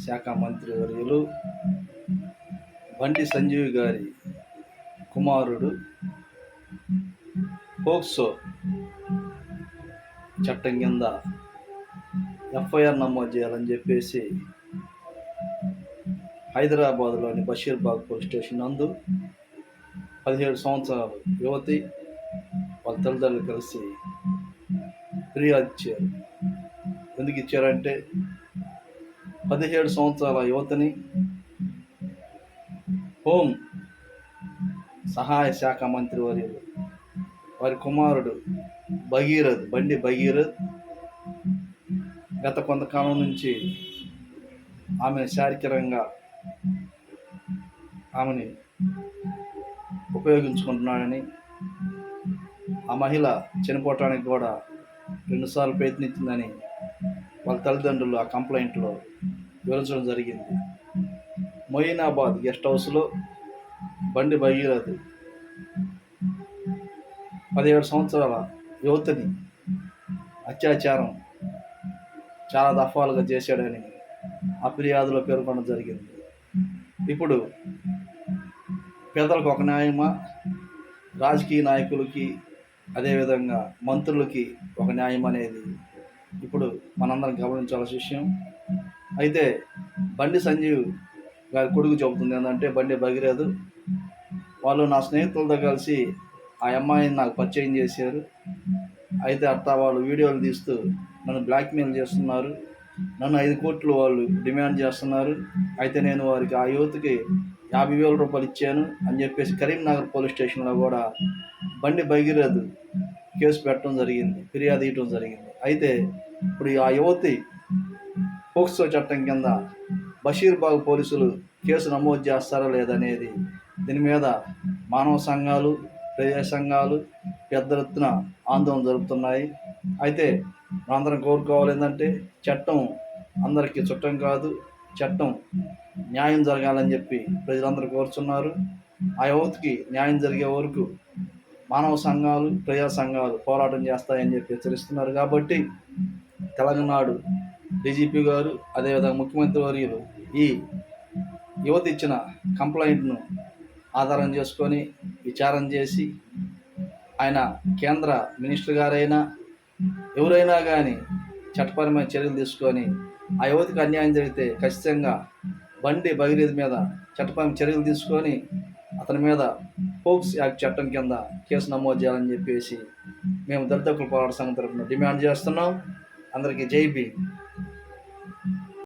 శాఖ మంత్రి వర్యులు బండి సంజీవ్ గారి కుమారుడు పోక్సో చట్టం కింద ఎఫ్ఐఆర్ నమోదు చేయాలని చెప్పేసి హైదరాబాద్లోని బషీర్బాగ్ పోలీస్ స్టేషన్ నందు 17 సంవత్సరాలు యువతి వాళ్ళ తల్లిదండ్రులు కలిసి ఫిర్యాదు ఇచ్చారు. ఎందుకు ఇచ్చారంటే 17 సంవత్సరాల యువతిని హోం సహాయ శాఖ మంత్రి వారి కుమారుడు బండి భగీరథ్ గత కొంతకాలం నుంచి ఆమెను శారీరకంగా ఆమెని ఉపయోగించుకుంటున్నాడని, ఆ మహిళ చనిపోవటానికి కూడా 2 సార్లు ప్రయత్నించిందని వాళ్ళ తల్లిదండ్రులు ఆ కంప్లైంట్లో వివరించడం జరిగింది. మొయినాబాద్ గెస్ట్ హౌస్లో బండి భగీరథ్ 17 సంవత్సరాల యువతిని అత్యాచారం చాలా దఫాలుగా చేశాడని ఆ ఫిర్యాదులో పేర్కొనడం జరిగింది. ఇప్పుడు పేదలకు ఒక న్యాయమా, రాజకీయ నాయకులకి అదేవిధంగా మంత్రులకి ఒక న్యాయం అనేది ఇప్పుడు మనందరం గమనించాల్సిన విషయం. అయితే బండి సంజీవ్ గారి కొడుకు చెబుతుంది ఏంటంటే, బండి భగీరథ్ వాళ్ళు నా స్నేహితులతో కలిసి ఆ అమ్మాయిని నాకు పరిచయం చేశారు. అయితే అట్టా వాళ్ళు వీడియోలు తీస్తూ నన్ను బ్లాక్మెయిల్ చేస్తున్నారు. నన్ను 5 కోట్లు వాళ్ళు డిమాండ్ చేస్తున్నారు. అయితే నేను వారికి ఆ యువతికి 50,000 రూపాయలు ఇచ్చాను అని చెప్పేసి కరీంనగర్ పోలీస్ స్టేషన్లో కూడా బండి భగీరథ్ కేసు పెట్టడం జరిగింది, ఫిర్యాదు ఇవ్వడం జరిగింది. అయితే ఇప్పుడు ఆ యువతి పోక్సో చట్టం కింద బషీర్బాగ్ పోలీసులు కేసు నమోదు చేస్తారా లేదనేది దీని మీద మానవ సంఘాలు, ప్రజా సంఘాలు పెద్ద ఎత్తున ఆందోళన జరుపుతున్నాయి. అయితే మనందరం కోరుకోవాలి ఏంటంటే, చట్టం అందరికీ చుట్టం కాదు, చట్టం న్యాయం జరగాలని చెప్పి ప్రజలందరూ కోరుతున్నారు. ఆ యువతికి న్యాయం జరిగే వరకు మానవ సంఘాలు, ప్రజా సంఘాలు పోరాటం చేస్తాయని చెప్పి హెచ్చరిస్తున్నారు. కాబట్టి తెలంగాణ డీజీపీ గారు అదేవిధంగా ముఖ్యమంత్రి వర్యులు ఈ యువతి ఇచ్చిన కంప్లైంట్ను ఆధారం చేసుకొని విచారణ చేసి ఆయన కేంద్ర మినిస్టర్ గారైనా ఎవరైనా కానీ చట్టపరమైన చర్యలు తీసుకొని ఆ యువతికి అన్యాయం జరిగితే ఖచ్చితంగా బండి భగీరథ్ మీద చట్టపరమైన చర్యలు తీసుకొని అతని మీద పోక్స్ యాక్ట్ చట్టం కింద కేసు నమోదు చేయాలని చెప్పేసి మేము దళిత హక్కుల పోరాట సంఘం తరఫున డిమాండ్ చేస్తున్నాం. అందరికీ జై భీమ్.